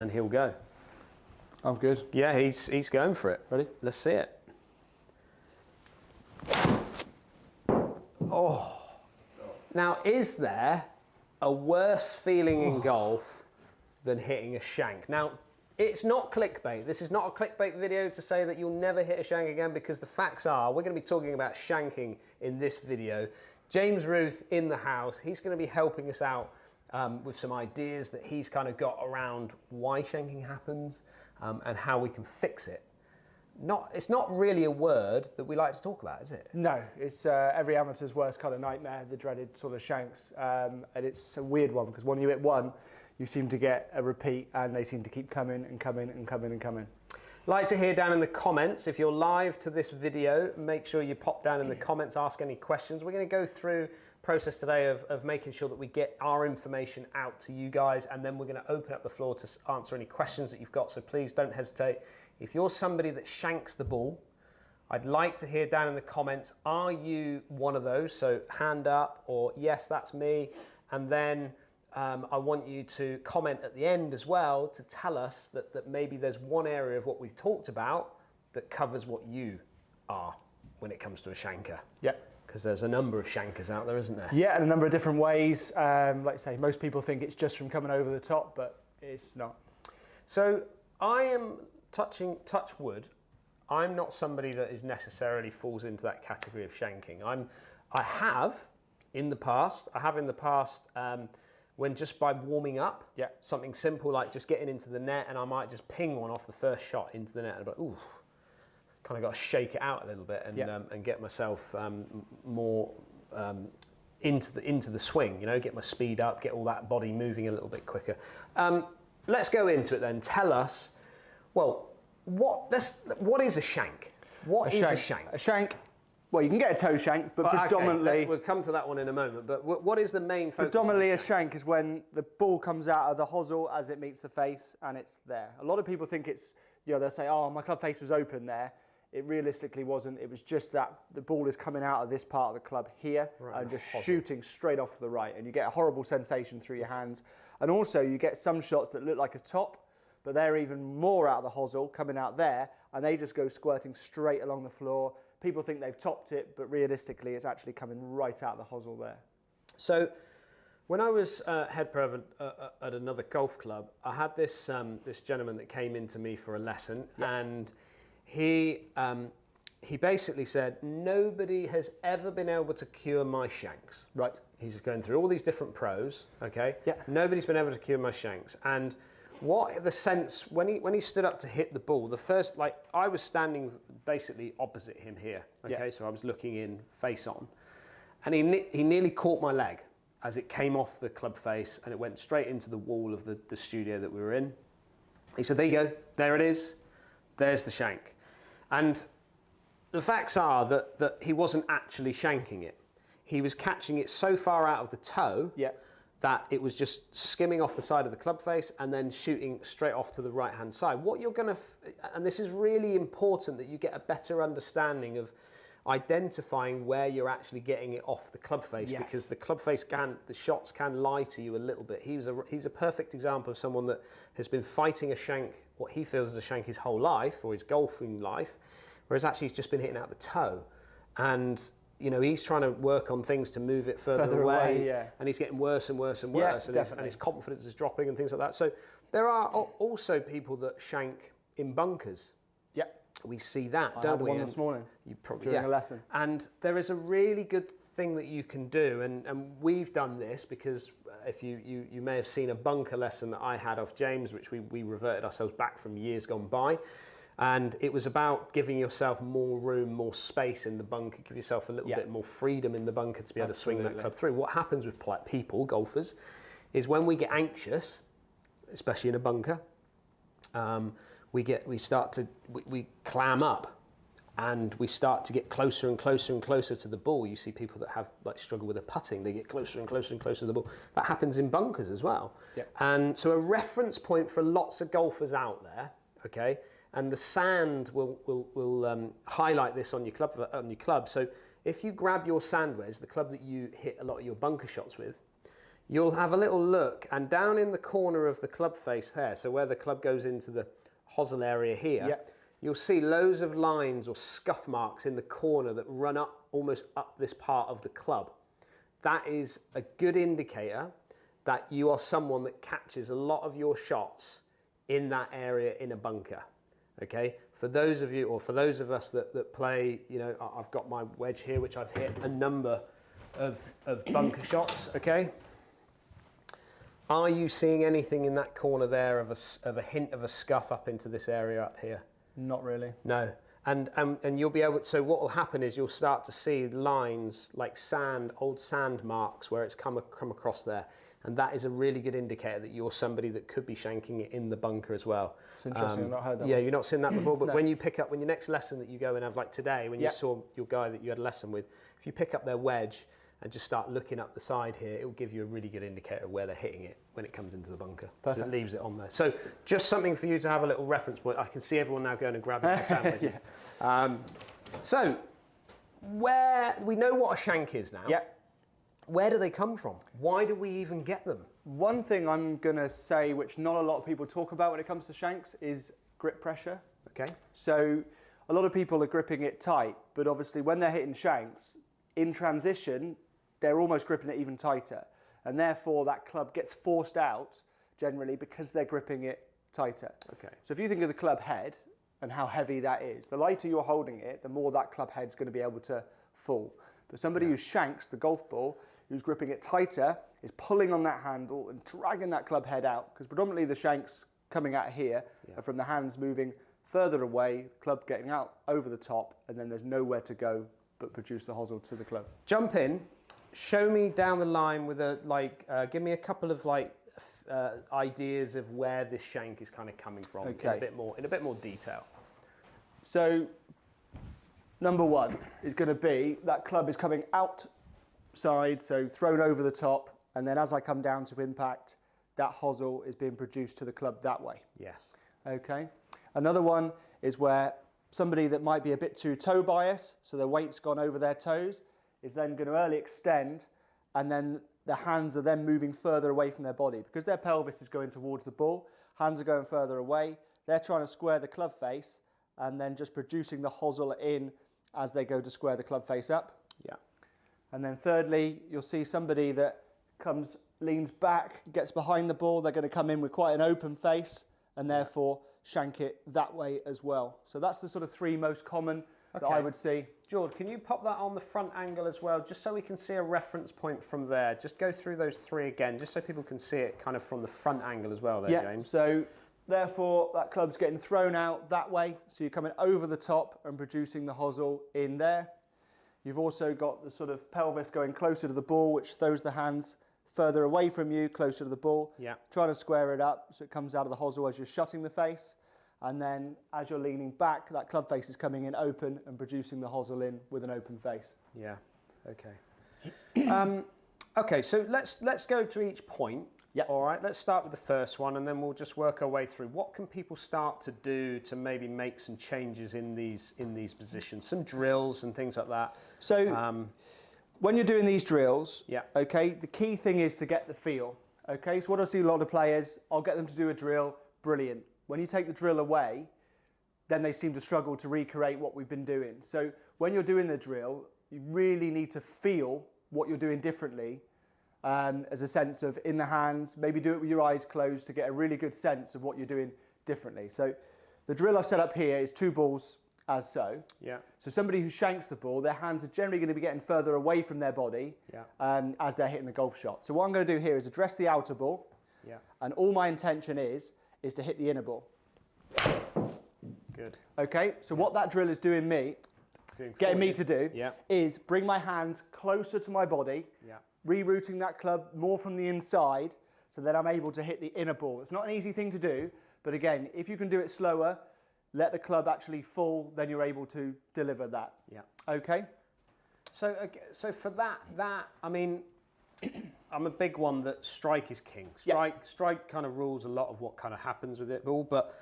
And he'll go. I'm good. Yeah, he's going for it. Ready? Let's see it. Oh. Now, is there a worse feeling in golf than hitting a shank? Now, it's not clickbait. This is not a clickbait video to say that you'll never hit a shank again, because the facts are we're going to be talking about shanking in this video. James Ruth in the house. He's going to be helping us out with some ideas that he's kind of got around why shanking happens and how we can fix it. It's not really a word that we like to talk about, is it? No, it's every amateur's worst kind of nightmare, the dreaded sort of shanks. And it's a weird one because when you hit one, you seem to get a repeat and they seem to keep coming and coming and coming and coming. Like to hear down in the comments. If you're live to this video, make sure you pop down in the comments, ask any questions. We're going to go through a process today of making sure that we get our information out to you guys, and then we're going to open up the floor to answer any questions that you've got. So please don't hesitate. If you're somebody that shanks the ball, I'd like to hear down in the comments, are you one of those? So hand up, or yes, that's me. And then I want you to comment at the end as well to tell us that maybe there's one area of what we've talked about that covers what you are when it comes to a shanker. Yeah. Because there's a number of shankers out there, isn't there? Yeah, and a number of different ways. Like I say, most people think it's just from coming over the top, but it's not. So I am touch wood. I'm not somebody that is necessarily falls into that category of shanking. I have in the past, when just by warming up, yeah, something simple like just getting into the net, and I might just ping one off the first shot into the net, and I'm like, ooh, kind of got to shake it out a little bit and and get myself more into the swing. You know, get my speed up, get all that body moving a little bit quicker. Let's go into it then. Tell us, well, what is a shank? What is a shank? A shank. Well, you can get a toe shank, but predominantly... Okay, we'll come to that one in a moment, but what is the main focus? Predominantly a shank is when the ball comes out of the hosel as it meets the face and it's there. A lot of people think it's, you know, they'll say, oh, my club face was open there. It realistically wasn't. It was just that the ball is coming out of this part of the club here and just shooting straight off to the right. And you get a horrible sensation through your hands. And also you get some shots that look like a top, but they're even more out of the hosel coming out there, and they just go squirting straight along the floor. People think they've topped it, but realistically it's actually coming right out of the hosel there. So when I was head pro at another golf club, I had this this gentleman that came into me for a lesson, and he basically said, nobody has ever been able to cure my shanks. Right. He's just going through all these different pros, okay? Yeah. Nobody's been able to cure my shanks. And what the sense, when he stood up to hit the ball, the first, like, I was standing basically opposite him here, okay? So I was looking in face on. And he nearly caught my leg as it came off the club face, and it went straight into the wall of the studio that we were in. He said, there you go, there it is. There's the shank. And the facts are that he wasn't actually shanking it. He was catching it so far out of the toe that it was just skimming off the side of the club face and then shooting straight off to the right-hand side. What you're going to, and this is really important, that you get a better understanding of identifying where you're actually getting it off the club face, because the club face the shots can lie to you a little bit. He's a perfect example of someone that has been fighting a shank, what he feels is a shank, his whole life, or his golfing life, whereas actually he's just been hitting out the toe. And you know, he's trying to work on things to move it further away, and he's getting worse and worse and worse, and his confidence is dropping and things like that. So there are also people that shank in bunkers. Yeah. We see that, don't we? I had one this morning. You probably during a lesson. And there is a really good thing that you can do, and we've done this because if you may have seen a bunker lesson that I had of James, which we reverted ourselves back from years gone by. And it was about giving yourself more room, more space in the bunker, give yourself a little bit more freedom in the bunker to be able to swing that club through. What happens with people, golfers, is when we get anxious, especially in a bunker, we clam up, and we start to get closer and closer and closer to the ball. You see people that have struggle with their putting, they get closer and closer and closer to the ball. That happens in bunkers as well. Yeah. And so a reference point for lots of golfers out there, okay, and the sand will highlight this on your club. So if you grab your sand wedge, the club that you hit a lot of your bunker shots with, you'll have a little look, and down in the corner of the club face there, so where the club goes into the hosel area here, you'll see loads of lines or scuff marks in the corner that run up, almost up this part of the club. That is a good indicator that you are someone that catches a lot of your shots in that area in a bunker. Okay, for those of you, or for those of us that play, you know, I've got my wedge here, which I've hit a number of bunker shots. Okay, are you seeing anything in that corner there of a hint of a scuff up into this area up here? Not really. No, and you'll be able to, so what will happen is you'll start to see lines like sand, old sand marks where it's come across there. And that is a really good indicator that you're somebody that could be shanking it in the bunker as well. It's interesting, I've not heard that. Yeah, one. you've not seen that before, but No. when you pick up, when your next lesson that you go and have, like today, when you saw your guy that you had a lesson with, if you pick up their wedge and just start looking up the side here, it will give you a really good indicator of where they're hitting it when it comes into the bunker. Because it leaves it on there. So just something for you to have a little reference point. I can see everyone now going and grabbing their sandwiches. So where we know what a shank is now. Yeah. Where do they come from? Why do we even get them? One thing I'm going to say, which not a lot of people talk about when it comes to shanks, is grip pressure. Okay. So a lot of people are gripping it tight, but obviously when they're hitting shanks, in transition, they're almost gripping it even tighter. And therefore that club gets forced out generally because they're gripping it tighter. Okay. So if you think of the club head and how heavy that is, the lighter you're holding it, the more that club head's going to be able to fall. But somebody who shanks the golf ball, who's gripping it tighter, is pulling on that handle and dragging that club head out, because predominantly the shanks coming out here are from the hands moving further away, the club getting out over the top, and then there's nowhere to go but produce the hosel to the club. Jump in, show me down the line with a, give me a couple of ideas of where this shank is kind of coming from in a bit more detail. So number one is going to be that club is coming outside, so thrown over the top, and then as I come down to impact, that hosel is being produced to the club that way. Yes. Okay. Another one is where somebody that might be a bit too toe bias, so their weight's gone over their toes, is then going to early extend, and then the hands are then moving further away from their body. Because their pelvis is going towards the ball, hands are going further away, they're trying to square the club face, and then just producing the hosel in as they go to square the club face up. Yeah. And then thirdly, you'll see somebody that leans back, gets behind the ball, they're going to come in with quite an open face, and therefore shank it that way as well. So that's the sort of three most common that I would see. George, can you pop that on the front angle as well, just so we can see a reference point from there? Just go through those three again, just so people can see it kind of from the front angle as well there, James. So therefore that club's getting thrown out that way, so you're coming over the top and producing the hosel in there. You've also got the sort of pelvis going closer to the ball, which throws the hands further away from you, closer to the ball. Yeah. Trying to square it up so it comes out of the hosel as you're shutting the face. And then as you're leaning back, that club face is coming in open and producing the hosel in with an open face. Yeah, okay. Okay, so let's go to each point. Yeah. All right, let's start with the first one and then we'll just work our way through. What can people start to do to maybe make some changes in these positions? Some drills and things like that. So when you're doing these drills, yeah. Okay, the key thing is to get the feel. Okay, so what I see a lot of players, I'll get them to do a drill, brilliant. When you take the drill away, then they seem to struggle to recreate what we've been doing. So when you're doing the drill, you really need to feel what you're doing differently, as a sense of in the hands, maybe do it with your eyes closed to get a really good sense of what you're doing differently. So the drill I've set up here is 2 balls as so. Yeah. So somebody who shanks the ball, their hands are generally going to be getting further away from their body as they're hitting the golf shot. So what I'm going to do here is address the outer ball, and all my intention is to hit the inner ball. Good. Okay, so what that drill is doing getting me to do, is bring my hands closer to my body, rerouting that club more from the inside so that I'm able to hit the inner ball. It's not an easy thing to do, but again, if you can do it slower, let the club actually fall, then you're able to deliver that. Yeah. Okay? So for that, I mean, I'm a big one that strike is king. Strike kind of rules a lot of what kind of happens with it all, but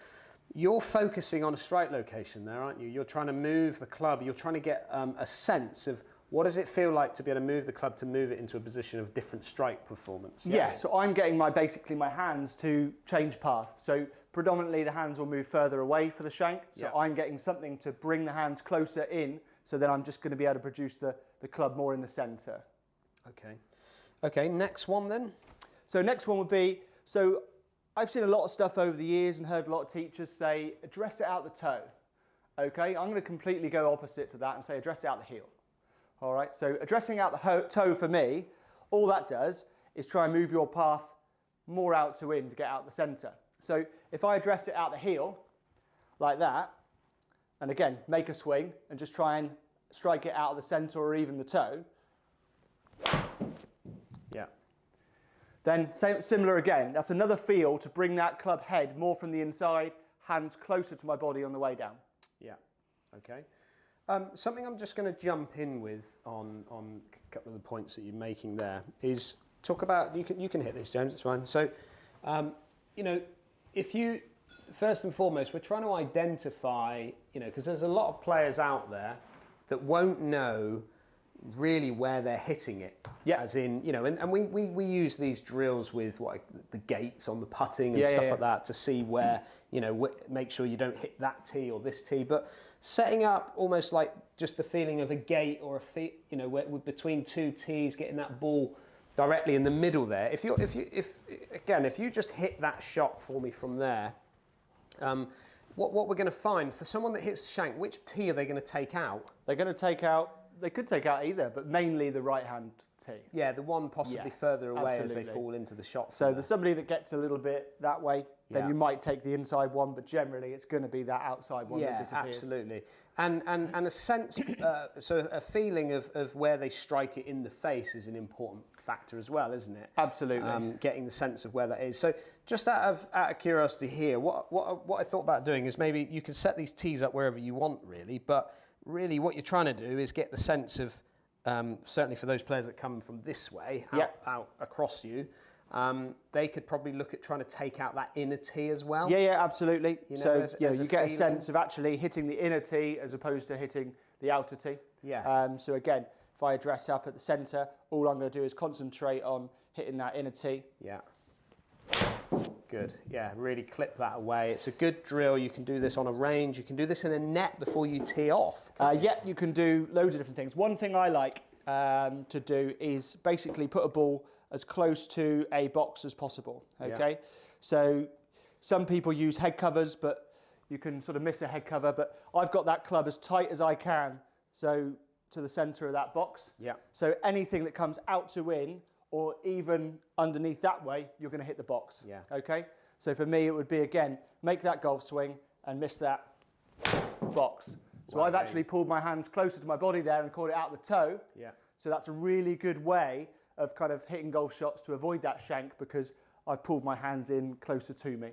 you're focusing on a strike location there, aren't you? You're trying to move the club. You're trying to get a sense of What does it feel like to be able to move the club, to move it into a position of different strike performance? Yeah, so I'm getting basically my hands to change path. So predominantly the hands will move further away for the shank. So I'm getting something to bring the hands closer in. So then I'm just going to be able to produce the club more in the centre. Okay. Okay, next one then. So next one would be, so I've seen a lot of stuff over the years and heard a lot of teachers say, address it out the toe. Okay, I'm going to completely go opposite to that and say address it out the heel. All right, so addressing out the toe for me, all that does is try and move your path more out to in to get out the centre. So if I address it out the heel, like that, and again, make a swing and just try and strike it out of the centre or even the toe. Yeah. Then similar again, that's another feel to bring that club head more from the inside, hands closer to my body on the way down. Yeah, okay. Something I'm just going to jump in with on a couple of the points that you're making there is talk about, you can hit this, James, it's fine. So, you know, if you, first and foremost, we're trying to identify, you know, because there's a lot of players out there that won't know really where they're hitting it. Yeah. As in, you know, and we use these drills with the gates on the putting and stuff like that to see where, you know, make sure you don't hit that tee or this tee. But setting up almost like just the feeling of a gate or you know, between two tees, getting that ball directly in the middle there. If you just hit that shot for me from there, what we're going to find for someone that hits shank, which tee are they going to take out? They're going to take out. They could take out either, but mainly the right-hand tee. Yeah, the one possibly further away as they fall into the shot. So there's somebody that gets a little bit that way, then you might take the inside one, but generally it's going to be that outside one that disappears. Absolutely. And a sense, so a feeling of where they strike it in the face is an important factor as well, isn't it? Absolutely. Getting the sense of where that is. So just out of curiosity here, what I thought about doing is maybe you can set these tees up wherever you want, really, but really what you're trying to do is get the sense of, certainly for those players that come from this way, out across you, they could probably look at trying to take out that inner tee as well. Yeah, absolutely. You know, so you get a sense of actually hitting the inner tee as opposed to hitting the outer tee. Yeah. So again, if I address up at the centre, all I'm going to do is concentrate on hitting that inner tee. Yeah. Good. Yeah, really clip that away. It's a good drill. You can do this on a range. You can do this in a net before you tee off. Yeah, you can do loads of different things. One thing I like to do is basically put a ball as close to a box as possible. Okay. Yeah. So some people use head covers, but you can sort of miss a head cover. But I've got that club as tight as I can, so to the centre of that box. Yeah. So anything that comes out to in, or even underneath that way, you're going to hit the box. Yeah. Okay. So for me, it would be again, make that golf swing and miss that box. So I've actually pulled my hands closer to my body there and caught it out the toe. Yeah. So that's a really good way of kind of hitting golf shots to avoid that shank because I've pulled my hands in closer to me.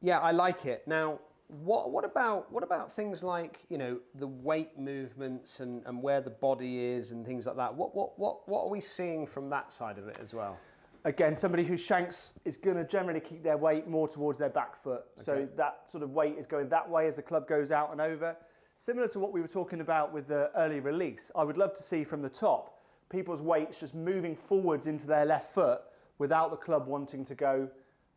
Yeah, I like it. Now, what about things like, you know, the weight movements and where the body is and things like that? What are we seeing from that side of it as well? Again, somebody who shanks is going to generally keep their weight more towards their back foot. Okay. So that sort of weight is going that way as the club goes out and over. Similar to what we were talking about with the early release, I would love to see from the top people's weights just moving forwards into their left foot without the club wanting to go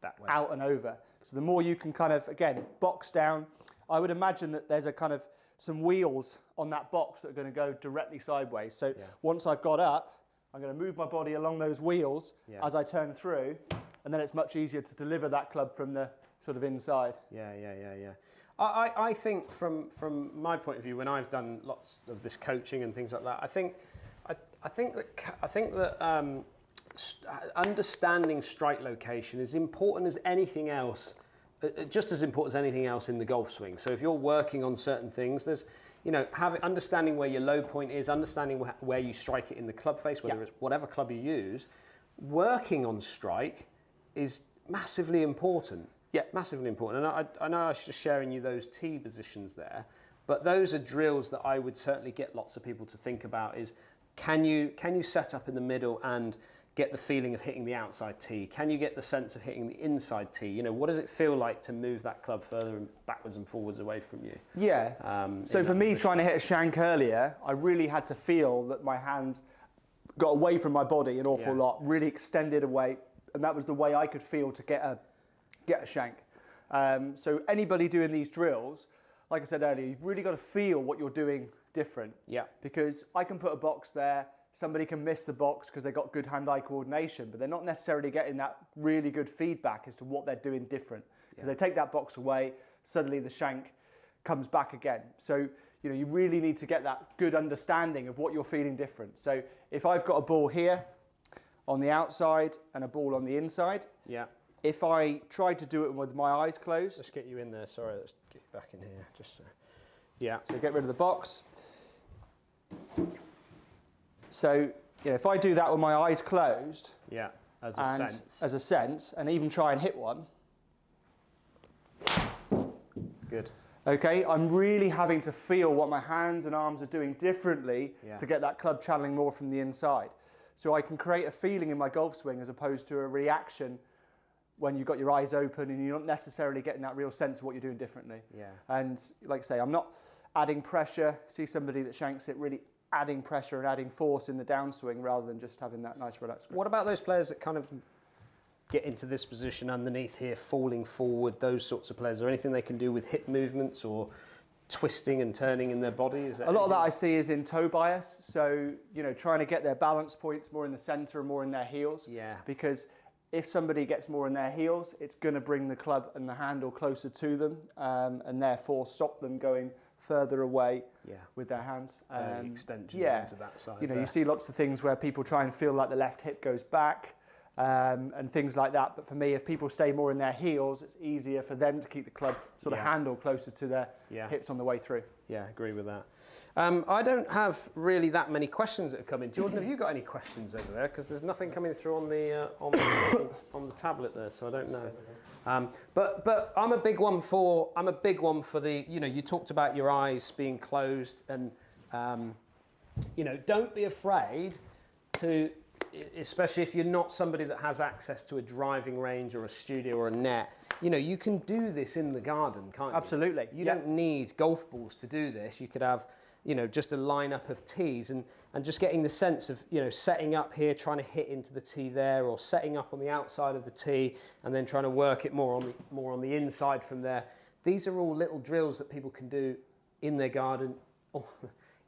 that way, out and over. So the more you can kind of, again, box down, I would imagine that there's a kind of some wheels on that box that are going to go directly sideways. So once I've got up, I'm going to move my body along those wheels as I turn through, and then it's much easier to deliver that club from the sort of inside. Yeah. I think from my point of view, when I've done lots of this coaching and things like that, I think that understanding strike location is important as anything else, just as important as anything else in the golf swing. So if you're working on certain things, there's, you know, understanding where your low point is, understanding where you strike it in the club face, whether it's whatever club you use, working on strike is massively important. Yeah, massively important. And I know I was just sharing you those tee positions there, but those are drills that I would certainly get lots of people to think about is, can you set up in the middle and get the feeling of hitting the outside tee? Can you get the sense of hitting the inside tee? You know, what does it feel like to move that club further and backwards and forwards away from you? Yeah. So for me, trying to hit a shank earlier, I really had to feel that my hands got away from my body an awful lot, really extended away, and that was the way I could feel to get a shank. So anybody doing these drills, like I said earlier, you've really got to feel what you're doing different. Yeah. Because I can put a box there, somebody can miss the box because they've got good hand-eye coordination, but they're not necessarily getting that really good feedback as to what they're doing different. Because they take that box away, suddenly the shank comes back again. So, you know, you really need to get that good understanding of what you're feeling different. So if I've got a ball here on the outside and a ball on the inside, if I tried to do it with my eyes closed. Let's get you in there, sorry, let's get you back in here. Just So get rid of the box. So, you know, if I do that with my eyes closed, as a sense, and even try and hit one. Good. Okay, I'm really having to feel what my hands and arms are doing differently to get that club channeling more from the inside. So I can create a feeling in my golf swing as opposed to a reaction when you've got your eyes open and you're not necessarily getting that real sense of what you're doing differently. And like I say, I'm not adding pressure. See somebody that shanks it really adding pressure and adding force in the downswing rather than just having that nice relaxed grip. What about those players that kind of get into this position underneath here, falling forward, those sorts of players? Is there anything they can do with hip movements or twisting and turning in their body? Is that a lot of that I see is in toe bias. So, you know, trying to get their balance points more in the center and more in their heels. Because if somebody gets more in their heels, it's going to bring the club and the handle closer to them and therefore stop them going further away with their hands. Extension into that side. You know, you see lots of things where people try and feel like the left hip goes back and things like that. But for me, if people stay more in their heels, it's easier for them to keep the club sort of handle closer to their hips on the way through. Yeah, I agree with that. I don't have really that many questions that have come in. Jordan, have you got any questions over there? Because there's nothing coming through on the on the tablet there, so I don't know. But I'm a big one for the, you know, you talked about your eyes being closed and you know, don't be afraid to, especially if you're not somebody that has access to a driving range or a studio or a net, you know, you can do this in the garden, can't you? Absolutely. You don't need golf balls to do this. You could have, you know, just a lineup of tees and just getting the sense of, you know, setting up here, trying to hit into the tee there, or setting up on the outside of the tee and then trying to work it more on the inside from there. These are all little drills that people can do in their garden, or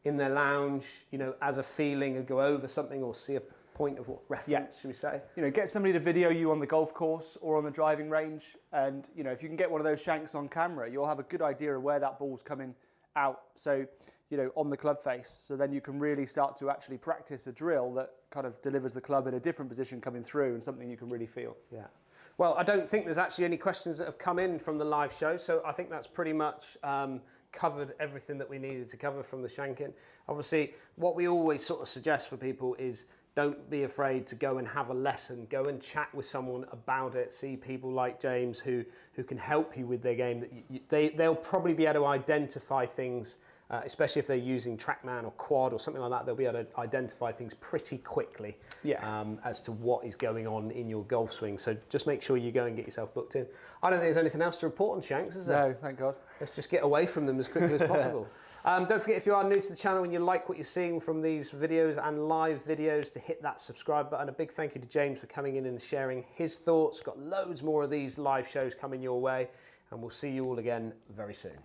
in their lounge, you know, as a feeling, and go over something or see a point of what reference, should we say? You know, get somebody to video you on the golf course or on the driving range, and you know, if you can get one of those shanks on camera, you'll have a good idea of where that ball's coming out. So, you know, on the club face. So then you can really start to actually practice a drill that kind of delivers the club in a different position coming through and something you can really feel. Yeah. Well, I don't think there's actually any questions that have come in from the live show, so I think that's pretty much covered everything that we needed to cover from the shanking. Obviously, what we always sort of suggest for people is don't be afraid to go and have a lesson. Go and chat with someone about it. See people like James who can help you with their game. They'll probably be able to identify things, especially if they're using TrackMan or Quad or something like that. They'll be able to identify things pretty quickly as to what is going on in your golf swing. So just make sure you go and get yourself booked in. I don't think there's anything else to report on shanks, is there? No, thank God. Let's just get away from them as quickly as possible. Don't forget, if you are new to the channel and you like what you're seeing from these videos and live videos, to hit that subscribe button. A big thank you to James for coming in and sharing his thoughts. Got loads more of these live shows coming your way, and we'll see you all again very soon.